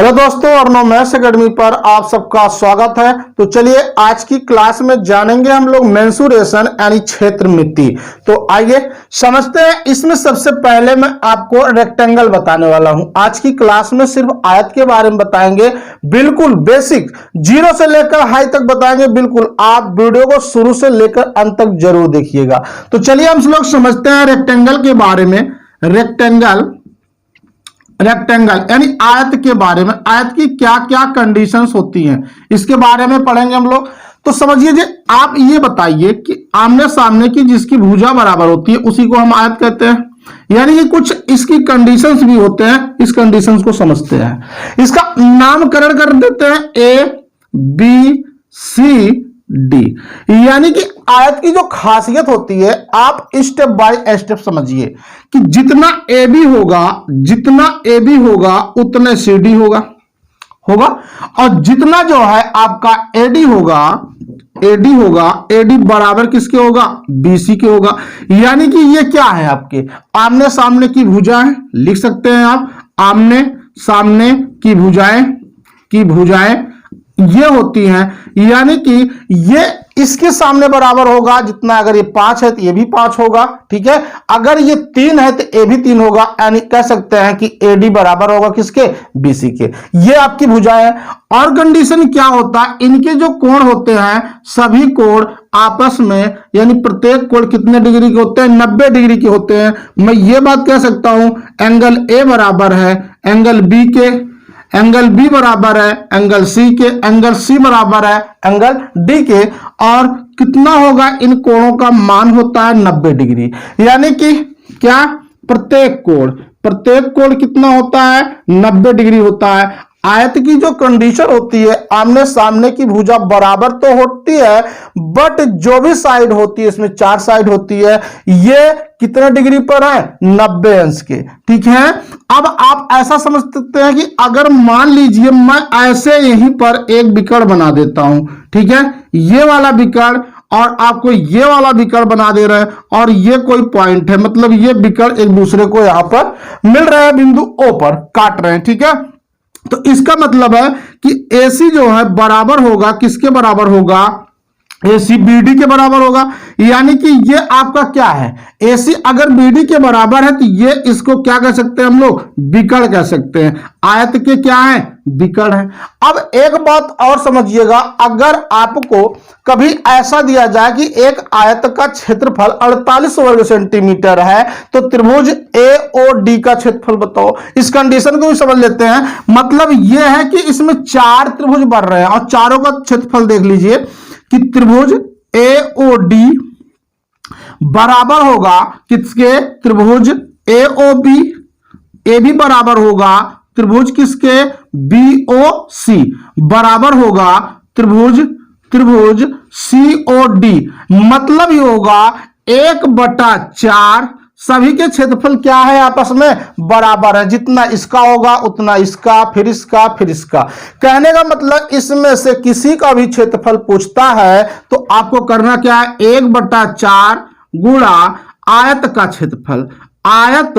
Hello दोस्तों, Arnav maths academy पर आप सबका स्वागत है। तो चलिए आज की क्लास में जानेंगे हम लोग मेंसुरेशन यानी क्षेत्रमिति। तो आइए समझते हैं। इसमें सबसे पहले मैं आपको रेक्टेंगल बताने वाला हूं। आज की क्लास में सिर्फ आयत के बारे में बताएंगे, बिल्कुल बेसिक, जीरो से लेकर हाई तक बताएंगे। बिल्कुल आप वीडियो को शुरू से लेकर अंत तक जरूर देखिएगा। तो चलिए हम लोग समझते हैं रेक्टेंगल के बारे में। रेक्टेंगल यानी आयत के बारे में, आयत की क्या क्या कंडीशंस होती हैं इसके बारे में पढ़ेंगे हम लोग। तो समझिए जी, आप ये बताइए कि आमने सामने की जिसकी भुजा बराबर होती है उसी को हम आयत कहते हैं। यानी कि कुछ इसकी कंडीशंस भी होते हैं, इस कंडीशंस को समझते हैं। इसका नामकरण कर देते हैं ए बी सी डी। यानी कि आयत की जो खासियत होती है, आप स्टेप बाय स्टेप समझिए कि जितना ए बी होगा उतने सी डी होगा और जितना जो है आपका एडी होगा, एडी बराबर किसके होगा? बीसी के होगा। यानी कि ये क्या है? आपके आमने सामने की भुजाएं लिख सकते हैं आप। आमने सामने की भुजाएं ये होती हैं। यानी कि ये इसके सामने बराबर होगा जितना, अगर ये 5 है तो ये भी 5 होगा, ठीक है। अगर ये 3 है तो ये भी 3 होगा। यानी कह सकते हैं कि एडी बराबर होगा किसके? बीसी के। ये आपकी भुजाएं है। और कंडीशन क्या होता है? इनके जो कोण होते हैं, सभी कोण आपस में, यानी प्रत्येक कोण कितने डिग्री के होते हैं? 90 डिग्री के होते हैं। मैं ये बात कह सकता हूं, एंगल ए बराबर है एंगल बी के, एंगल बी बराबर है एंगल सी के, एंगल सी बराबर है एंगल डी के। और कितना होगा? इन कोणों का मान होता है 90 डिग्री। यानी कि क्या? प्रत्येक कोण कितना होता है? 90 डिग्री होता है। आयत की जो कंडीशन होती है, आमने सामने की भुजा बराबर तो होती है, बट जो भी साइड होती है, इसमें 4 साइड होती है, ये कितने डिग्री पर है? 90 अंश के, ठीक है। अब आप ऐसा समझ सकते हैं कि अगर मान लीजिए मैं ऐसे यहीं पर एक बिकड़ बना देता हूं, ठीक है, ये वाला बिकड़, और आपको ये वाला बिकड़ बना दे रहे हैं, और ये कोई पॉइंट है, मतलब ये बिकड़ एक दूसरे को यहां पर मिल रहे हैं, बिंदु ओ पर काट रहे हैं, ठीक है। तो इसका मतलब है कि AC जो है बराबर होगा किसके बराबर होगा? AC BD के बराबर होगा। यानी कि ये आपका क्या है? AC अगर BD के बराबर है तो ये इसको क्या कह सकते हैं हम लोग? बिकड़ कह सकते हैं। आयत के क्या है? बिकड़ है। अब एक बात और समझिएगा, अगर आपको कभी ऐसा दिया जाए कि एक आयत का क्षेत्रफल 48 वर्ग सेंटीमीटर है, तो त्रिभुज AOD का क्षेत्रफल बताओ। इस कंडीशन को भी समझ लेते हैं। मतलब यह है कि इसमें 4 त्रिभुज बन रहे हैं और चारों का क्षेत्रफल देख लीजिए कि त्रिभुज AOD बराबर होगा किसके? त्रिभुज AOB। AB बराबर होगा त्रिभुज किसके? BOC बराबर होगा त्रिभुज COD। मतलब ये होगा 1/4। सभी के क्षेत्रफल क्या है? आपस में बराबर है। जितना इसका होगा उतना इसका, फिर इसका, फिर इसका। कहने का मतलब इसमें से किसी का भी क्षेत्रफल पूछता है तो आपको करना क्या है? 1/4 गुणा आयत का क्षेत्रफल, आयत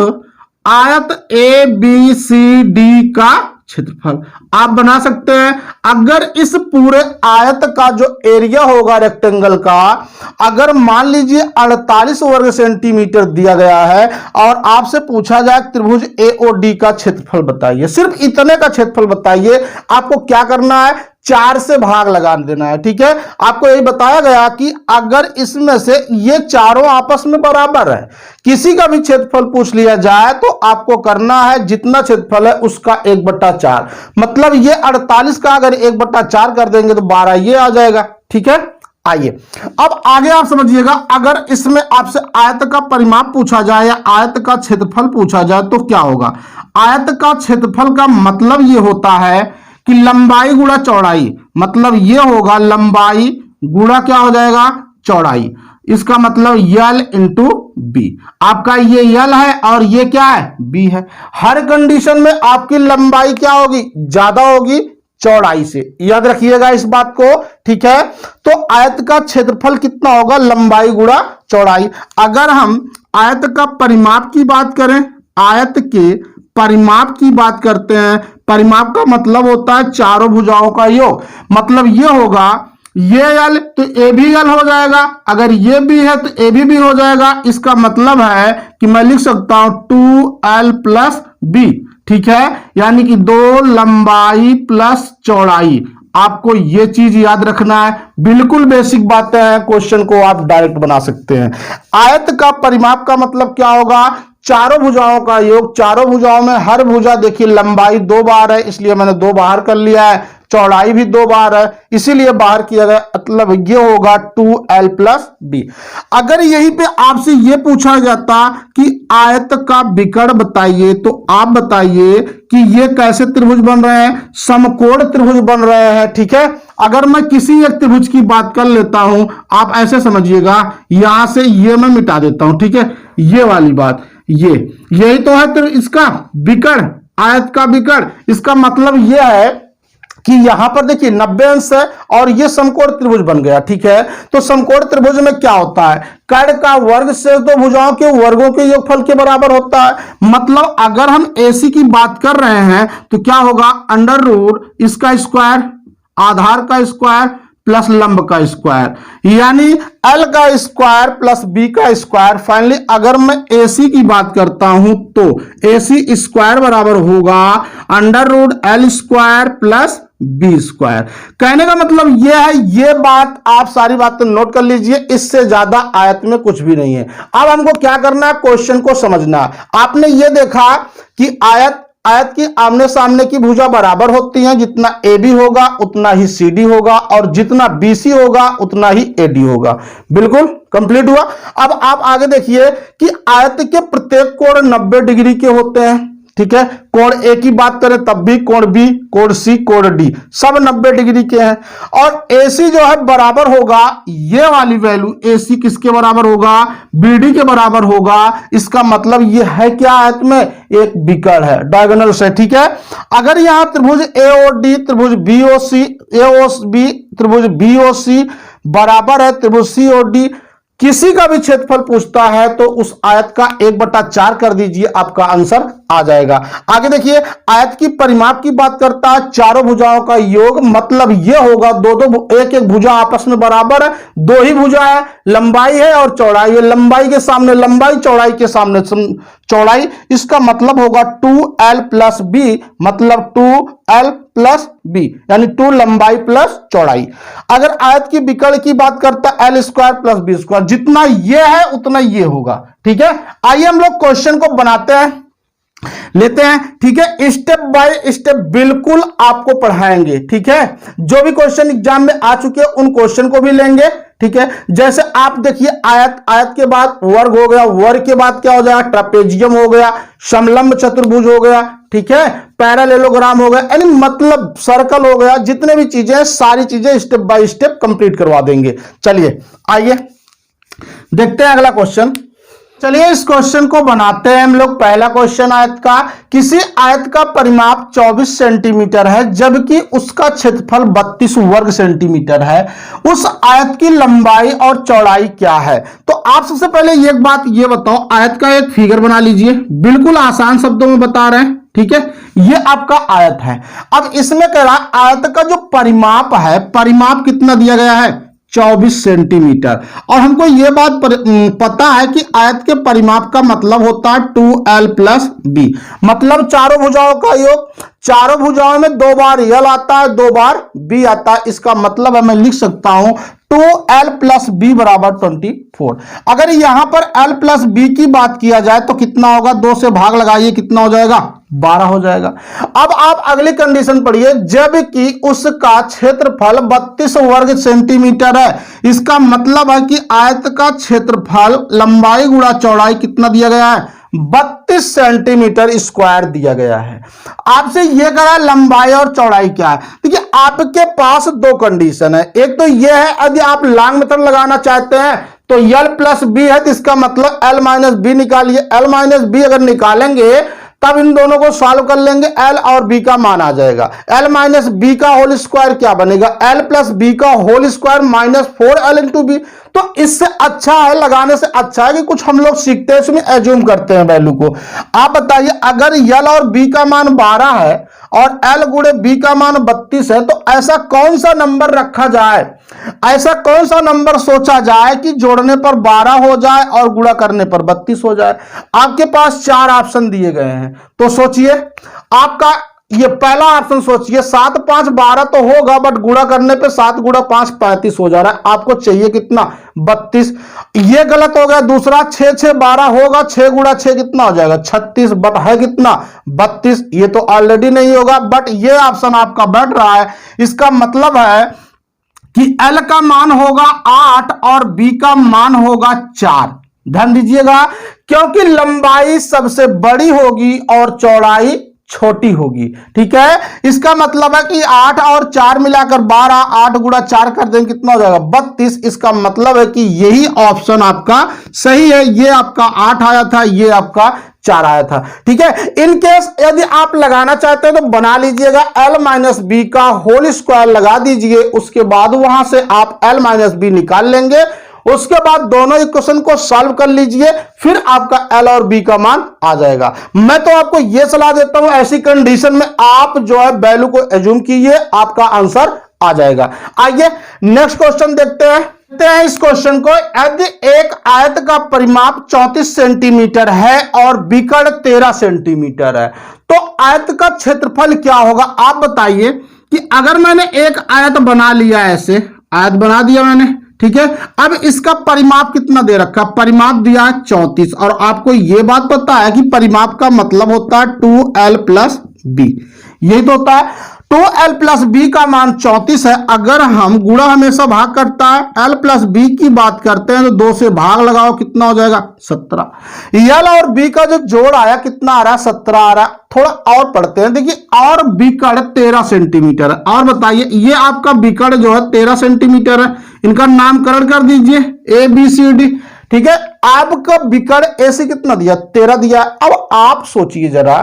ABCD का क्षेत्रफल आप बना सकते हैं। अगर इस पूरे आयत का जो एरिया होगा रेक्टेंगल का, अगर मान लीजिए 48 वर्ग सेंटीमीटर दिया गया है और आपसे पूछा जाए त्रिभुज AOD का क्षेत्रफल बताइए, सिर्फ इतने का क्षेत्रफल बताइए, आपको क्या करना है? 4 से भाग लगा देना है, ठीक है। आपको यही बताया गया कि अगर इसमें से ये चारों आपस में बराबर है, किसी का भी क्षेत्रफल पूछ लिया जाए तो आपको करना है जितना क्षेत्रफल है उसका 1/4। मतलब ये 48 का अगर 1/4 कर देंगे तो 12 ये आ जाएगा, ठीक है। आइए अब आगे आप समझिएगा, अगर इसमें आपसे आयत का परिमाप पूछा जाए या आयत का क्षेत्रफल पूछा जाए तो क्या होगा? आयत का क्षेत्रफल का मतलब ये होता है कि लंबाई गुणा चौड़ाई। मतलब ये होगा लंबाई गुणा क्या हो जाएगा? चौड़ाई। इसका मतलब L इंटू B। आपका ये L है और ये क्या है? B है। हर कंडीशन में आपकी लंबाई क्या होगी? ज्यादा होगी चौड़ाई से। याद रखिएगा इस बात को, ठीक है। तो आयत का क्षेत्रफल कितना होगा? लंबाई गुणा चौड़ाई। अगर हम आयत का परिमाप की बात करें, आयत के परिमाप की बात करते हैं, परिमाप का मतलब होता है चारों भुजाओं का योग। मतलब ये होगा ये एल तो ए भी एल हो जाएगा, अगर ये बी है तो ए भी हो जाएगा। इसका मतलब है कि मैं लिख सकता हूं 2l प्लस बी, ठीक है, यानी कि 2 लंबाई प्लस चौड़ाई। आपको ये चीज याद रखना है, बिल्कुल बेसिक बातें हैं, क्वेश्चन को आप डायरेक्ट बना सकते हैं। आयत का परिमाप का मतलब क्या होगा, चारों भुजाओं का योग। चारों भुजाओं में हर भुजा देखिए लंबाई 2 बार है, इसलिए मैंने 2 बाहर कर लिया है, चौड़ाई भी 2 बार है, इसीलिए बाहर किया गया। मतलब ये होगा 2l प्लस बी। अगर यहीं पे आपसे ये पूछा जाता कि आयत का विकर्ण बताइए, तो आप बताइए कि ये कैसे त्रिभुज बन रहे हैं, समकोण त्रिभुज बन रहे हैं, ठीक है। अगर मैं किसी एक त्रिभुज की बात कर लेता हूं, आप ऐसे समझिएगा, यहां से ये मैं मिटा देता हूं, ठीक है, ये वाली बात, यही तो है तो इसका विकर्ण, आयत का विकर्ण। इसका मतलब यह है कि यहां पर देखिए 90 अंश है और ये समकोण त्रिभुज बन गया, ठीक है। तो समकोण त्रिभुज में क्या होता है, कर्ण का वर्ग से दो भुजाओं के वर्गों के योगफल के बराबर होता है। मतलब अगर हम AC की बात कर रहे हैं तो क्या होगा, अंडर रूट इसका स्क्वायर, आधार का स्क्वायर प्लस लंब का स्क्वायर, यानी L का स्क्वायर प्लस B का स्क्वायर। फाइनली अगर मैं AC की बात करता हूं तो AC स्क्वायर बराबर होगा under root L square plus B square. कहने का मतलब यह है, ये बात आप सारी बातें नोट कर लीजिए, इससे ज्यादा आयत में कुछ भी नहीं है। अब हमको क्या करना है, क्वेश्चन को समझना। आपने ये देखा कि आयत की आमने सामने की भुजा बराबर होती हैं, जितना AB होगा उतना ही CD होगा और जितना BC होगा उतना ही AD होगा। बिल्कुल कंप्लीट हुआ। अब आप आगे देखिए कि आयत के प्रत्येक कोण 90 डिग्री के होते हैं, ठीक है। कोण ए की बात करें तब भी, कोण बी, कोण सी, कोण डी सब 90 डिग्री के हैं। और AC जो है बराबर होगा, ये वाली वैल्यू AC किसके बराबर होगा, BD के बराबर होगा। इसका मतलब ये है क्या, आयत में एक विकर्ण है, डायगोनल से, ठीक है। अगर यहां त्रिभुज AOD, त्रिभुज BOC, AOB, त्रिभुज BOC बराबर है त्रिभुज COD, किसी का भी क्षेत्रफल पूछता है तो उस आयत का 1/4 कर दीजिए, आपका आंसर आ जाएगा। आगे देखिए, आयत की परिमाप की बात करता है चारों भुजाओं का योग। मतलब यह होगा एक एक भुजा आपस में बराबर है, 2 ही भुजा है, लंबाई है और चौड़ाई है। लंबाई के सामने लंबाई, चौड़ाई के सामने चौड़ाई। इसका मतलब होगा 2l प्लस बी, मतलब 2l प्लस बी, यानी 2 लंबाई प्लस चौड़ाई। अगर आयत की विकर्ण की बात करता है L square plus B square, जितना ये है उतना ये होगा, ठीक है। आइए हम लोग क्वेश्चन को बनाते हैं, लेते हैं, ठीक है। स्टेप बाय स्टेप बिल्कुल आपको पढ़ाएंगे, ठीक है। जो भी क्वेश्चन एग्जाम में आ चुके हैं उन क्वेश्चन को भी लेंगे, ठीक है। जैसे आप देखिए आयत के बाद वर्ग हो गया, वर्ग के बाद क्या हो जाएगा, ट्रापेजियम हो गया, समलंब चतुर्भुज हो गया, ठीक है, पैरेललोग्राम हो गया, यानी मतलब सर्कल हो गया। जितने भी चीजें, सारी चीजें स्टेप बाय स्टेप कंप्लीट करवा देंगे। चलिए आइए देखते हैं अगला क्वेश्चन। चलिए इस क्वेश्चन को बनाते हैं हम लोग। पहला क्वेश्चन आयत का, किसी आयत का परिमाप 24 सेंटीमीटर है जबकि उसका क्षेत्रफल 32 वर्ग सेंटीमीटर है, उस आयत की लंबाई और चौड़ाई क्या है। तो आप सबसे पहले एक बात ये बताओ, आयत का एक फिगर बना लीजिए, बिल्कुल आसान शब्दों में बता रहे हैं, ठीक है। ये आपका आयत है। अब इसमें कह रहा आयत का जो परिमाप है, परिमाप कितना दिया गया है, 24 सेंटीमीटर। और हमको यह बात पता है कि आयत के परिमाप का मतलब होता है 2l प्लस बी, मतलब चारों भुजाओं का योग। चारों भुजाओं में 2 बार l आता है, 2 बार b आता है। इसका मतलब है मैं लिख सकता हूं 2l प्लस बी बराबर 24। अगर यहां पर l प्लस बी की बात किया जाए तो कितना होगा, 2 से भाग लगाइए, कितना हो जाएगा, 12 हो जाएगा। अब आप अगली कंडीशन पढ़िए, जबकि उसका क्षेत्रफल 32 वर्ग सेंटीमीटर है। इसका मतलब है कि आयत का क्षेत्रफल लंबाई गुणा चौड़ाई कितना दिया गया है, 32 सेंटीमीटर स्क्वायर दिया गया है। आपसे यह कहा लंबाई और चौड़ाई क्या है। देखिए आपके पास 2 कंडीशन है, एक तो यह है यदि आप लॉन्ग मेथड लगाना चाहते हैं तो l प्लस बी है, तो इसका मतलब l माइनस बी निकालिए। l माइनस बी अगर निकालेंगे तब इन दोनों को सॉल्व कर लेंगे, एल और बी का मान आ जाएगा। एल माइनस बी का होल स्क्वायर क्या बनेगा, एल प्लस बी का whole square minus 4l into B. तो इससे अच्छा है, लगाने से अच्छा है कि कुछ हम लोग सीखते हैं, इसमें एज्यूम करते हैं वैल्यू को। आप बताइए अगर एल और बी का मान 12 है और एल गुणे बी का मान 32 है, तो ऐसा कौन सा नंबर रखा जाए, ऐसा कौन सा नंबर सोचा जाए कि जोड़ने पर 12 हो जाए और गुणा करने पर 32 हो जाए। आपके पास 4 ऑप्शन दिए गए हैं, तो सोचिए आपका ये पहला ऑप्शन सोचिए, 7 5 12 तो होगा, बट गुणा करने पे 7 गुणा 5 35 हो जा रहा है। आपको चाहिए कितना, 32। ये गलत हो गया। दूसरा 6 6 12 होगा, 6 गुणा 6 कितना हो जाएगा, 36, बट है कितना 32। ये तो ऑलरेडी नहीं होगा, बट ये ऑप्शन आपका बढ़ रहा है। इसका मतलब है कि एल का मान होगा 8 और बी का मान होगा 4। ध्यान दीजिएगा, क्योंकि लंबाई सबसे बड़ी होगी और चौड़ाई छोटी होगी। ठीक है, इसका मतलब है कि 8 और 4 मिलाकर 12, 8 गुणा 4 कर देंगे कितना हो जाएगा, 32। इसका मतलब है कि यही ऑप्शन आपका सही है। ये आपका 8 आया था, ये आपका 4 आया था। ठीक है, इन केस यदि आप लगाना चाहते हैं तो बना लीजिएगा, एल माइनस बी का होल स्क्वायर लगा दीजिए, उसके बाद वहां से आप एल माइनस बी निकाल लेंगे। उसके बाद दोनों इक्वेशन को सॉल्व कर लीजिए, फिर आपका एल और बी का मान आ जाएगा। मैं तो आपको यह सलाह देता हूं, ऐसी कंडीशन में आप जो है वैल्यू को एज्यूम कीजिए, आपका आंसर आ जाएगा। आइए नेक्स्ट क्वेश्चन देखते हैं। इस क्वेश्चन को, यदि एक आयत का परिमाप 34 सेंटीमीटर है और विकर्ण 13 सेंटीमीटर है, तो आयत का क्षेत्रफल क्या होगा। आप बताइए कि अगर मैंने एक आयत बना लिया, ऐसे आयत बना दिया मैंने, ठीक है, अब इसका परिमाप कितना दे रखा, परिमाप दिया है 34, और आपको यह बात पता है कि परिमाप का मतलब होता है 2l प्लस बी, यही तो होता है। 2l प्लस बी का मान 34 है। अगर हम गुणा हमेशा भाग करता है, l प्लस बी की बात करते हैं तो 2 से भाग लगाओ, कितना हो जाएगा 17। l और b का जो जोड़ आया कितना आ रहा है, 17 आ रहा है। थोड़ा और पढ़ते हैं, देखिए, और विकर्ण 13 सेंटीमीटर है। और बताइए, ये आपका विकर्ण जो है 13 सेंटीमीटर है, इनका नामकरण कर दीजिए ए बी सी डी। ठीक है, आपका विकर्ण ऐसे कितना दिया, 13 दिया। अब आप सोचिए जरा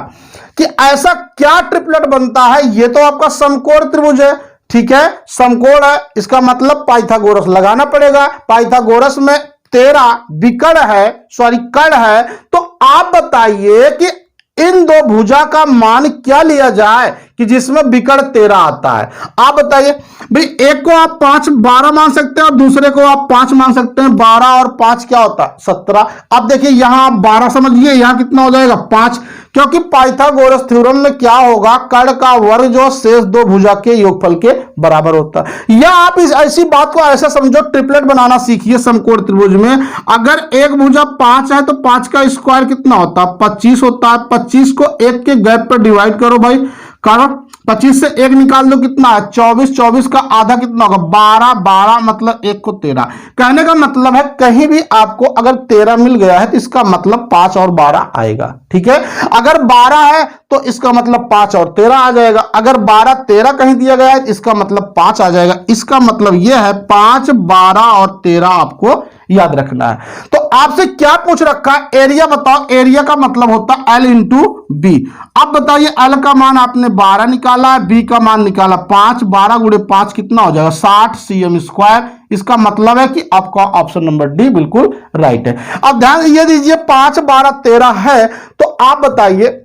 कि ऐसा क्या ट्रिपलेट बनता है। ये तो आपका समकोण त्रिभुज है, ठीक है, समकोण है, इसका मतलब पाइथागोरस लगाना पड़ेगा। पाइथागोरस में 13 विकर्ण है, सॉरी कर्ण है। तो आप बताइए कि इन दो भुजा का मान क्या लिया जाए कि जिसमें विकर्ण 13 आता है। आप बताइए भाई, एक को आप 5 12 मान सकते हैं और दूसरे को आप 5 मान सकते हैं। 12 और 5 क्या होता है, 17। अब देखिए यहां आप 12 समझिए, यहां कितना हो जाएगा 5, क्योंकि पाइथागोरस थ्योरम में क्या होगा, कर्ण का वर्ग जो शेष दो भुजा के योगफल के बराबर होता है। या आप इस ऐसी बात को ऐसा समझो, ट्रिपलेट बनाना सीखिए समकोण त्रिभुज में। अगर एक भुजा 5 है तो 5 का स्क्वायर कितना होता है, 25 होता है। 25 को 1 के गैप पर डिवाइड करो भाई, कारण 25 से 1 निकाल दो, कितना है 24। 24 का आधा कितना होगा 12। 12 मतलब 1 को 13। कहने का मतलब है कहीं भी आपको अगर 13 मिल गया है तो इसका मतलब 5 और 12 आएगा। ठीक है, अगर 12 है तो इसका मतलब 5 और 13 आ जाएगा। अगर 12 13 कहीं दिया गया है तो इसका मतलब 5 आ जाएगा। इसका मतलब यह है 5 12 और 13 आपको याद रखना है। तो आपसे क्या पूछ रखा है, एरिया बताओ। एरिया का मतलब होता है एल इंटू बी। अब बताइए, एल का मान आपने 12 निकाला है, बी का मान निकाला 5। 12 गुणे 5 कितना हो जाएगा 60 cm स्क्वायर। इसका मतलब है कि आपका ऑप्शन नंबर डी बिल्कुल राइट है। अब ध्यान ये दीजिए, 5 12 13 है, तो आप बताइए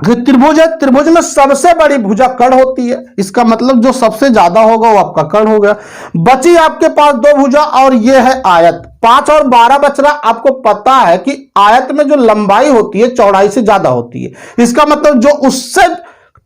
त्रिभुज है, त्रिभुज में सबसे बड़ी भुजा कर्ण होती है। इसका मतलब जो सबसे ज्यादा होगा वो आपका कर्ण हो गया। बची आपके पास दो भुजा और ये है आयत। 5 और 12 बच रहा। आपको पता है कि आयत में जो लंबाई होती है चौड़ाई से ज्यादा होती है। इसका मतलब जो उससे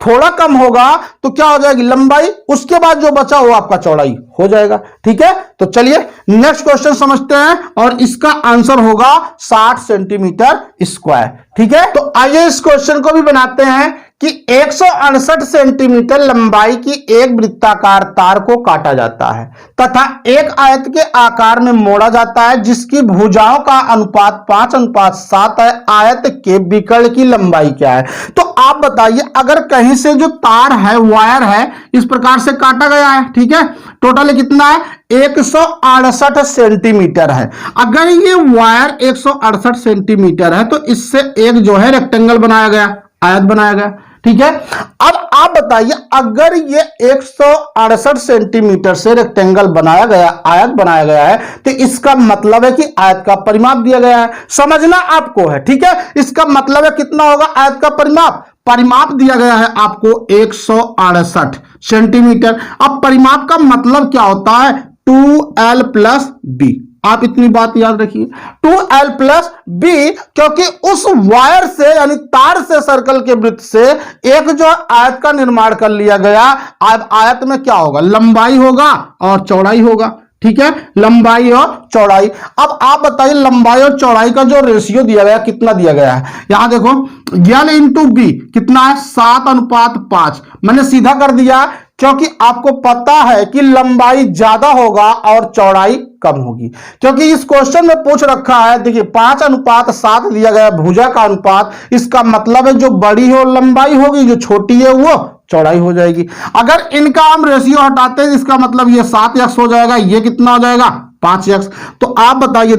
थोड़ा कम होगा तो क्या हो जाएगी लंबाई, उसके बाद जो बचा वो आपका चौड़ाई हो जाएगा। ठीक है, तो चलिए नेक्स्ट क्वेश्चन समझते हैं और इसका आंसर होगा 60 सेंटीमीटर स्क्वायर। ठीक है, तो आइए इस क्वेश्चन को भी बनाते हैं कि 168 सेंटीमीटर लंबाई की एक वृत्ताकार तार को काटा जाता है तथा एक आयत के आकार में मोड़ा जाता है जिसकी भुजाओं का अनुपात 5:7 है। आयत के विकर्ण की लंबाई क्या है। तो आप बताइए, अगर कहीं से जो तार है, वायर है, इस प्रकार से काटा गया है, ठीक है, टोटल कितना है 168 सेंटीमीटर है। अगर ये वायर 168 सेंटीमीटर है तो इससे एक जो है रेक्टेंगल बनाया गया, आयत बनाया गया, ठीक है। अब आप बताइए, अगर ये 168 सेंटीमीटर से रेक्टेंगल बनाया गया, आयत बनाया गया है, तो इसका मतलब है कि आयत का परिमाप दिया गया है, समझना आपको है, ठीक है। इसका मतलब है कितना होगा आयत का परिमाप, परिमाप दिया गया है आपको 168 सेंटीमीटर। अब परिमाप का मतलब क्या होता है, 2l प्लस बी, आप इतनी बात याद रखिए, 2l प्लस बी, क्योंकि उस वायर से यानी तार से सर्कल के वृत्त से एक जो आयत का निर्माण कर लिया गया। अब आयत में क्या होगा, लंबाई होगा और चौड़ाई होगा, ठीक है, लंबाई और चौड़ाई। अब आप बताइए लंबाई और चौड़ाई का जो रेशियो दिया गया कितना दिया गया है, यहां देखो l इंटू बी कितना है, 7:5। मैंने सीधा कर दिया क्योंकि आपको पता है कि लंबाई ज्यादा होगा और चौड़ाई कम होगी, क्योंकि इस क्वेश्चन में पूछ रखा है, देखिए 5:7 दिया गया भुजा का अनुपात, इसका मतलब है जो बड़ी हो लंबाई होगी, जो छोटी है वो चौड़ाई हो जाएगी। अगर इनका हम रेशियो हटाते हैं इसका मतलब ये 7x हो जाएगा, ये कितना हो जाएगा 5x। तो आप बताइए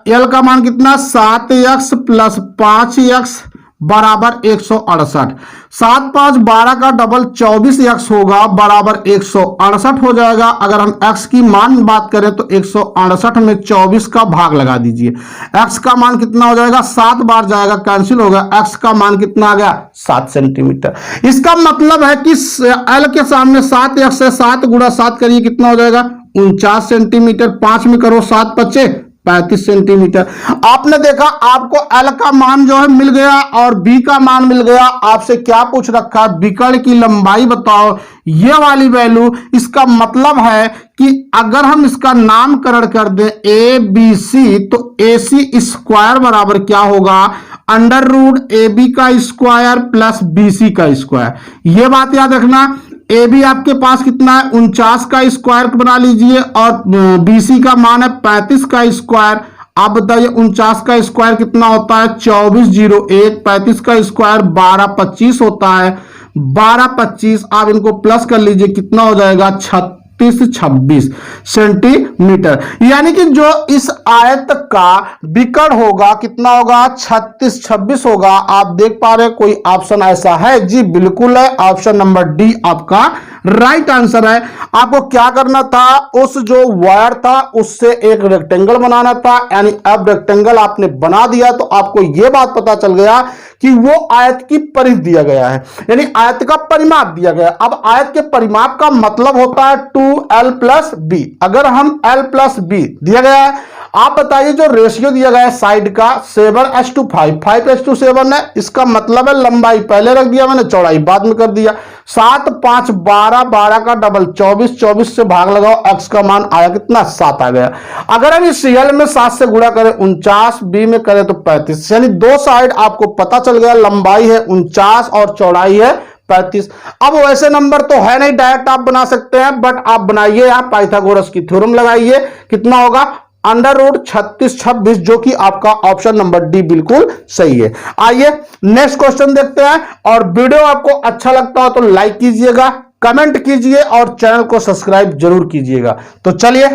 एल का मान कितना, 7x प्लस 5x बराबर 168। 7 5 12 का डबल 24x होगा बराबर 168 हो जाएगा। अगर हम x की मान बात करें तो 168 में 24 का भाग लगा दीजिए, x का मान कितना हो जाएगा, 7 बार जाएगा कैंसिल होगा, x का मान कितना आ गया 7 सेंटीमीटर। इसका मतलब है कि l के सामने 7x से 7 गुणा 7 करिए कितना हो जाएगा 49 सेंटीमीटर, 5 में करो 7 बचे 35 सेंटीमीटर। आपने देखा आपको L का मान जो है मिल गया और B का मान मिल गया। आपसे क्या पूछ रखा है, विकर्ण की लंबाई बताओ, ये वाली वैल्यू। इसका मतलब है कि अगर हम इसका नामकरण कर दें ABC तो AC स्क्वायर बराबर क्या होगा, अंडर रूट AB का स्क्वायर प्लस BC का स्क्वायर। ये बात याद रखना, ए बी आपके पास कितना है 49 का स्क्वायर बना लीजिए और बीसी का मान है 35 का स्क्वायर। आप बताइए 49 का स्क्वायर कितना होता है 2401, 35 का स्क्वायर 1225 होता है, 1225 आप इनको प्लस कर लीजिए कितना हो जाएगा 36-26 सेंटीमीटर। यानी कि जो इस आयत का विकर्ण होगा कितना होगा 36-26 होगा। आप देख पा रहे हैं कोई ऑप्शन ऐसा है, जी बिल्कुल है, ऑप्शन नंबर डी आपका राइट आंसर है। आपको क्या करना था, उस जो वायर था उससे एक रेक्टेंगल बनाना था, यानी अब रेक्टेंगल आपने बना दिया तो आपको यह बात पता चल गया कि वो आयत की परिधि दिया गया है, यानी आयत का परिमाप दिया गया। अब आयत के परिमाप का मतलब होता है 2l प्लस बी। अगर हम l प्लस बी दिया गया है, आप बताइए जो रेशियो दिया गया है साइड का 7:5, 5:7 है, इसका मतलब है लंबाई पहले रख दिया मैंने, चौड़ाई बाद में कर दिया। 7 5 12, 12 का डबल 24, 24 से भाग लगाओ, x का मान आया कितना 7 आ गया। अगर हम इस l में 7 से गुणा करें 49, b में करें तो 35, यानी दो साइड आपको पता चल गया, लंबाई है 49 और चौड़ाई है 35। अब वैसे नंबर तो है नहीं, डायरेक्ट आप बना सकते हैं, बट आप बनाइए, आप पाइथागोरस की थ्योरम लगाइए, कितना होगा अंडर रूट 36-26, जो कि आपका ऑप्शन नंबर डी बिल्कुल सही है। आइए नेक्स्ट क्वेश्चन देखते हैं, और वीडियो आपको अच्छा लगता हो तो लाइक कीजिएगा, कमेंट कीजिए और चैनल को सब्सक्राइब जरूर कीजिएगा। तो चलिए,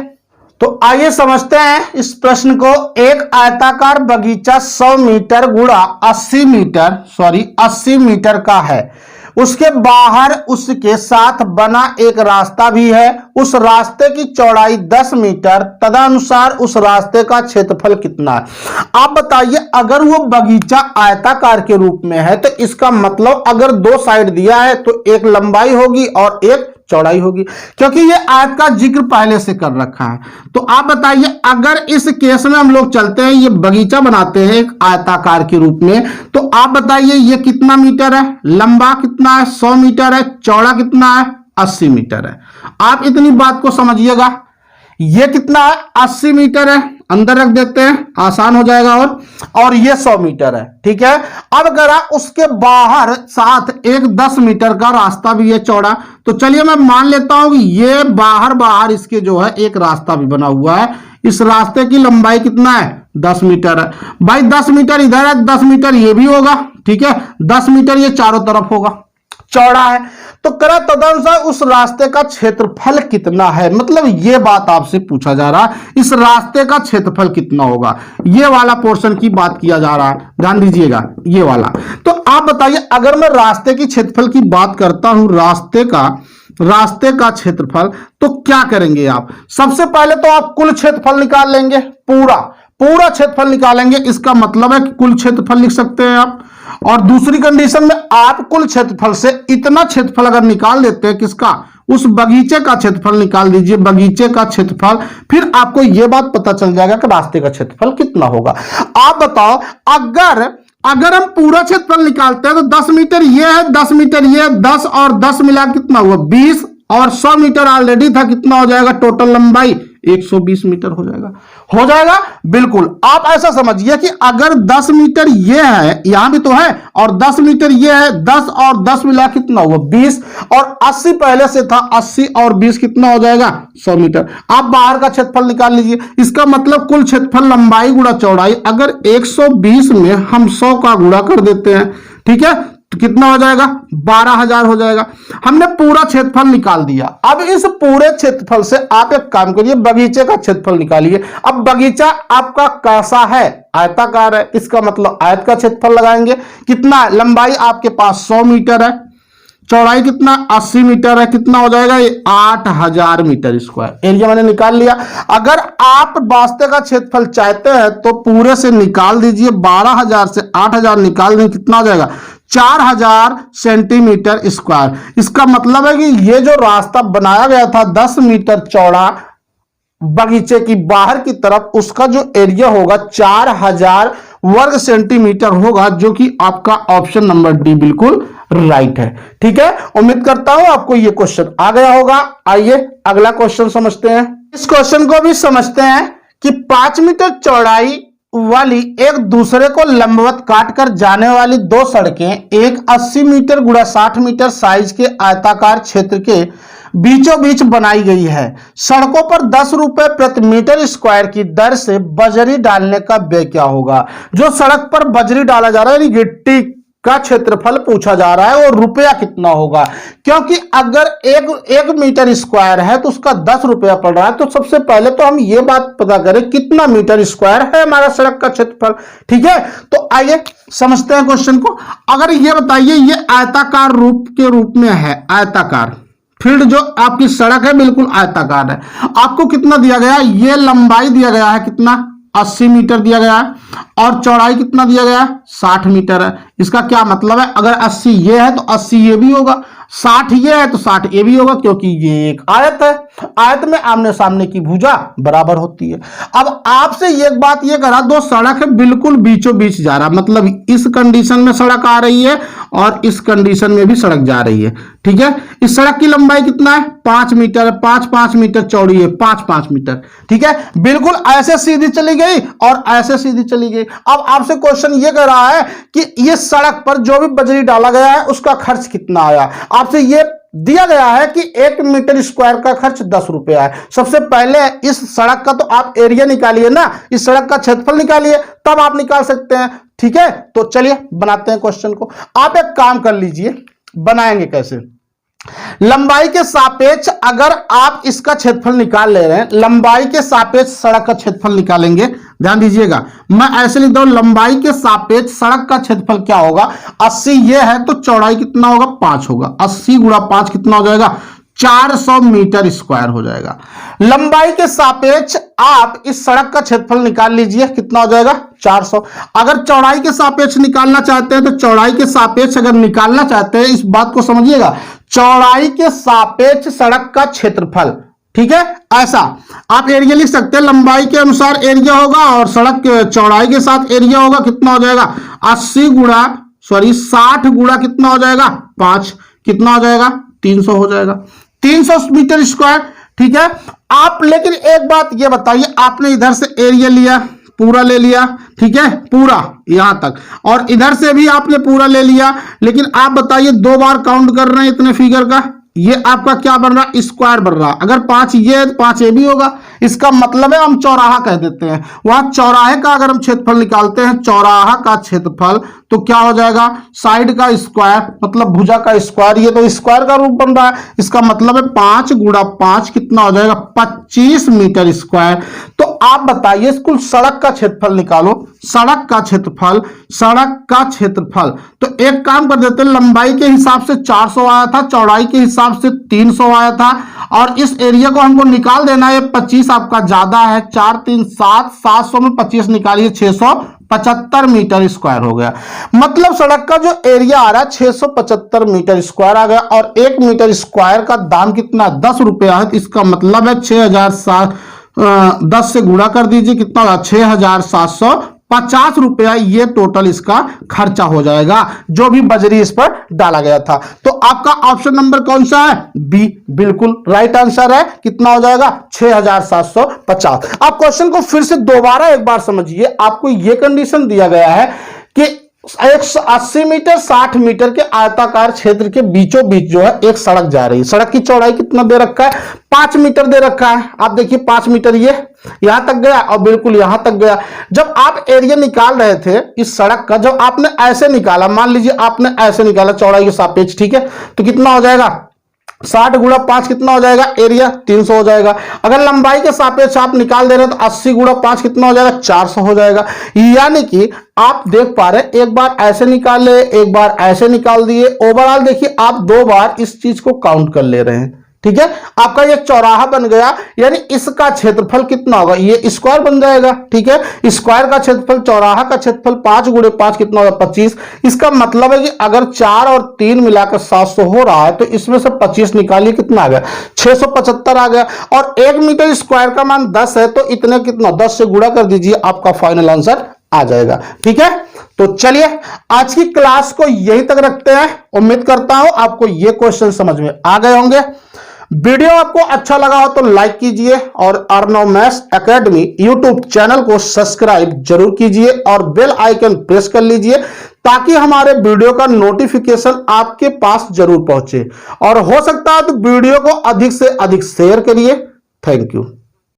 तो आइए समझते हैं इस प्रश्न को। एक आयताकार बगीचा 100 मीटर गुणा 80 मीटर का है, उसके बाहर उसके साथ बना एक रास्ता भी है, उस रास्ते की चौड़ाई 10 मीटर, तदनुसार उस रास्ते का क्षेत्रफल कितना है। आप बताइए अगर वो बगीचा आयताकार के रूप में है तो इसका मतलब अगर दो साइड दिया है तो एक लंबाई होगी और एक चौड़ाई होगी, क्योंकि ये आयत का जिक्र पहले से कर रखा है। तो आप बताइए अगर इस केस में हम लोग चलते हैं, ये बगीचा बनाते हैं एक आयताकार के रूप में, तो आप बताइए ये कितना मीटर है, लंबा कितना है 100 मीटर है, चौड़ा कितना है 80 मीटर है। आप इतनी बात को समझिएगा, ये कितना है 80 मीटर है, अंदर रख देते हैं आसान हो जाएगा, और ये 100 मीटर है, ठीक है। अब अगर उसके बाहर साथ एक 10 मीटर का रास्ता भी है चौड़ा, तो चलिए मैं मान लेता हूं कि ये बाहर इसके जो है एक रास्ता भी बना हुआ है, इस रास्ते की लंबाई कितना है 10 मीटर है। भाई 10 मीटर इधर है, 10 मीटर ये भी होगा, ठीक है, 10 मीटर ये चारों तरफ होगा, चौड़ा है। तो करा तदनुसार उस रास्ते का क्षेत्रफल कितना है, मतलब ये बात आपसे पूछा जा रहा है, इस रास्ते का क्षेत्रफल कितना होगा, ये वाला पोर्शन की बात किया जा रहा है, ध्यान दीजिएगा ये वाला। तो आप बताइए, अगर मैं रास्ते की क्षेत्रफल की बात करता हूं, रास्ते का क्षेत्रफल, तो क्या करेंगे आप? सबसे पहले तो आप कुल क्षेत्रफल निकाल लेंगे, पूरा क्षेत्रफल निकालेंगे, इसका मतलब है कि कुल क्षेत्रफल लिख सकते हैं आप। और दूसरी कंडीशन में आप कुल क्षेत्रफल से इतना क्षेत्रफल अगर निकाल देते हैं, किसका? उस बगीचे का क्षेत्रफल निकाल दीजिए, बगीचे का क्षेत्रफल, फिर आपको यह बात पता चल जाएगा कि रास्ते का क्षेत्रफल कितना होगा। आप बताओ, अगर हम पूरा क्षेत्रफल निकालते हैं तो 10 मीटर ये है, 10 मीटर ये है, 10 और 10 मिला कितना हुआ? 20, और 100 मीटर ऑलरेडी था, कितना हो जाएगा टोटल लंबाई? 120 मीटर हो जाएगा। बिल्कुल, आप ऐसा समझिए कि अगर 10 मीटर ये है, यहां भी तो है, और 10 मीटर ये है, 10 और 10 मिला कितना हुआ? 20, और 80 पहले से था, 80 और 20 कितना हो जाएगा? 100 मीटर। आप बाहर का क्षेत्रफल निकाल लीजिए, इसका मतलब कुल क्षेत्रफल लंबाई गुणा चौड़ाई, अगर 120 में हम 100 का गुणा कर देते हैं, ठीक है, तो कितना हो जाएगा? 12,000 हो जाएगा। हमने पूरा क्षेत्रफल निकाल दिया। अब इस पूरे क्षेत्रफल से आप एक काम करिए, बगीचे का क्षेत्रफल निकालिए। अब बगीचा आपका कैसा है? आयताकार है, इसका मतलब आयत का क्षेत्रफल लगाएंगे। कितना? लंबाई आपके पास 100 मीटर है, चौड़ाई कितना? 80 मीटर है, कितना हो जाएगा ये? 8,000 मीटर स्क्वायर। एरिया मैंने निकाल लिया। अगर आप वास्ते का क्षेत्रफल चाहते हैं तो पूरे से निकाल दीजिए, 12,000 से 8,000 निकाल दें, कितना हो जाएगा? 4,000 सेंटीमीटर स्क्वायर। इसका मतलब है कि ये जो रास्ता बनाया गया था 10 मीटर चौड़ा बगीचे की बाहर की तरफ, उसका जो एरिया होगा 4,000 वर्ग सेंटीमीटर होगा, जो कि आपका ऑप्शन नंबर डी बिल्कुल राइट है। ठीक है, उम्मीद करता हूं आपको ये क्वेश्चन आ गया होगा। आइए अगला क्वेश्चन समझते हैं। इस क्वेश्चन को भी समझते हैं कि 5 मीटर चौड़ाई वाली एक दूसरे को लंबवत काटकर जाने वाली दो सड़कें एक 80 मीटर गुणा 60 मीटर साइज के आयताकार क्षेत्र के बीचों बीच बनाई गई है। सड़कों पर 10 रुपए प्रति मीटर स्क्वायर की दर से बजरी डालने का व्यय क्या होगा? जो सड़क पर बजरी डाला जा रहा है, यानी गिट्टी का क्षेत्रफल पूछा जा रहा है, और रुपया कितना होगा? क्योंकि अगर एक मीटर स्क्वायर है तो उसका 10 रुपया पड़ रहा है, तो सबसे पहले तो हम ये बात पता करें कितना मीटर स्क्वायर है हमारा सड़क का क्षेत्रफल। ठीक है, तो आइए समझते हैं क्वेश्चन को। अगर ये बताइए, ये आयताकार रूप में है, आयताकार फील्ड जो आपकी सड़क है बिल्कुल आयताकार है। आपको कितना दिया गया है? ये लंबाई दिया गया है, कितना? 80 मीटर दिया गया है, और चौड़ाई कितना दिया गया है? 60 मीटर है। इसका क्या मतलब है? अगर 80 ये है तो 80 ये भी होगा, 60 ये है तो 60 ये भी होगा, क्योंकि ये एक आयत है। आयत में आमने सामने की भुजा बराबर होती है। अब आपसे एक बात ये करा, दो सड़क है बिल्कुल बीचों बीच जा रहा, मतलब इस कंडीशन में सड़क आ रही है और इस कंडीशन में भी सड़क जा रही है। ठीक है, इस सड़क की लंबाई कितना है? 5 मीटर, 5 मीटर चौड़ी है, 5 मीटर। ठीक है, बिल्कुल ऐसे सीधी चली गई और ऐसे सीधी चली गई। अब आपसे क्वेश्चन ये कर रहा है कि ये सड़क पर जो भी बजरी डाला गया है उसका खर्च कितना आया। आपसे ये दिया गया है कि 1 मीटर स्क्वायर का खर्च 10 रुपया है। सबसे पहले इस सड़क का तो आप एरिया निकालिए ना, इस सड़क का क्षेत्रफल निकालिए, तब आप निकाल सकते हैं। ठीक है, तो चलिए बनाते हैं क्वेश्चन को। आप एक काम कर लीजिए, बनाएंगे कैसे? लंबाई के सापेक्ष अगर आप इसका क्षेत्रफल निकाल ले रहे हैं, लंबाई के सापेक्ष सड़क का क्षेत्रफल निकालेंगे। ध्यान दीजिएगा, मैं ऐसे लिख दूं, लंबाई के सापेक्ष सड़क का क्षेत्रफल क्या होगा? 80 ये है तो चौड़ाई कितना होगा? 5 होगा। 80 गुणा 5 कितना हो जाएगा? 400 मीटर स्क्वायर हो जाएगा। लंबाई के सापेक्ष आप इस सड़क का क्षेत्रफल निकाल लीजिए, कितना हो जाएगा? 400। अगर चौड़ाई के सापेक्ष निकालना चाहते हैं तो चौड़ाई के सापेक्ष अगर निकालना चाहते हैं, इस बात को समझिएगा, चौड़ाई के सापेक्ष सड़क का क्षेत्रफल। ठीक है, ऐसा आप एरिया लिख सकते हैं, लंबाई के अनुसार एरिया होगा और सड़क के चौड़ाई के साथ एरिया होगा। कितना हो जाएगा? 60 गुणा कितना हो जाएगा? 5, कितना हो जाएगा? 300 हो जाएगा, 300 मीटर स्क्वायर। ठीक है, आप लेकिन एक बात ये बताइए, आपने इधर से एरिया लिया, पूरा ले लिया, ठीक है, पूरा यहां तक, और इधर से भी आपने पूरा ले लिया, लेकिन आप बताइए 2 बार काउंट कर रहे हैं इतने फिगर का, ये आपका क्या बन रहा? स्क्वायर बन रहा। अगर 5 ये है तो 5 ये भी होगा, इसका मतलब है हम चौराहा कह देते हैं। वहां चौराहे का अगर हम क्षेत्रफल निकालते हैं, चौराहा का क्षेत्रफल, तो क्या हो जाएगा, साइड का स्क्वायर मतलब भुजा का स्क्वायर, ये तो स्क्वायर का रूप बन रहा है, इसका मतलब है 5 गुणा 5 कितना हो जाएगा, 25 मीटर स्क्वायर। तो आप बताइए कुल सड़क का क्षेत्रफल निकालो, सड़क का क्षेत्रफल, सड़क का क्षेत्रफल। तो एक काम कर देते हैं, लंबाई के हिसाब से 400 आया था, चौड़ाई के हिसाब से 300 आया था, और इस एरिया को हमको निकाल देना है। 25 आपका ज्यादा है, 4 3 7, 700 में 25 निकालिए, 675 मीटर स्क्वायर हो गया। मतलब सड़क का जो एरिया आ रहा है 675 मीटर स्क्वायर आ गया, और 1 मीटर स्क्वायर का दाम कितना, 10 रुपया है। तो इसका मतलब है 10 से गुणा कर दीजिए, कितना होगा, 6750 रुपया ये टोटल इसका खर्चा हो जाएगा, जो भी बजरी इस पर डाला गया था। तो आपका ऑप्शन नंबर कौन सा है, बी, बिल्कुल राइट आंसर है। कितना हो जाएगा, 6750। आप क्वेश्चन को फिर से दोबारा एक बार समझिए। आपको यह कंडीशन दिया गया है कि 180 मीटर 60 मीटर के आयताकार क्षेत्र के बीचों बीच जो है एक सड़क जा रही है। सड़क की चौड़ाई कितना दे रखा है, 5 मीटर दे रखा है। आप देखिए 5 मीटर ये यहां तक गया और बिल्कुल यहां तक गया। जब आप एरिया निकाल रहे थे इस सड़क का, जब आपने ऐसे निकाला, मान लीजिए आपने ऐसे निकाला चौड़ाई के सापेक्ष, ठीक है, तो कितना हो जाएगा, 60 गुणा 5 कितना हो जाएगा, एरिया 300 हो जाएगा। अगर लंबाई के सापेक्ष आप निकाल दे रहे हैं तो 80 गुणा 5 कितना हो जाएगा, 400 हो जाएगा। यानी कि आप देख पा रहे हैं, एक बार ऐसे निकाले, एक बार ऐसे निकाल दिए, ओवरऑल देखिए आप 2 बार इस चीज को काउंट कर ले रहे हैं, ठीक है। आपका ये चौराहा बन गया, यानी इसका क्षेत्रफल कितना होगा, ये स्क्वायर बन जाएगा, ठीक है। स्क्वायर का क्षेत्रफल, चौराहा का क्षेत्रफल 5 गुणे 5 कितना होगा, 25। इसका मतलब है कि अगर 4 और 3 मिलाकर 700 हो रहा है, तो इसमें से 25 निकालिए, कितना आ गया, 675 आ गया। और 1 मीटर स्क्वायर का मान 10 है, तो इतने कितना, 10 से गुणा कर दीजिए, आपका फाइनल आंसर आ जाएगा, ठीक है। तो चलिए आज की क्लास को यहीं तक रखते हैं। उम्मीद करता हूं आपको ये क्वेश्चन समझ में आ गए होंगे। वीडियो आपको अच्छा लगा हो तो लाइक कीजिए, और Arnav maths academy YouTube channel को सब्सक्राइब जरूर कीजिए, और बेल आइकन प्रेस कर लीजिए, ताकि हमारे वीडियो का नोटिफिकेशन आपके पास जरूर पहुंचे। और हो सकता है तो वीडियो को अधिक से अधिक शेयर करिए। Thank you.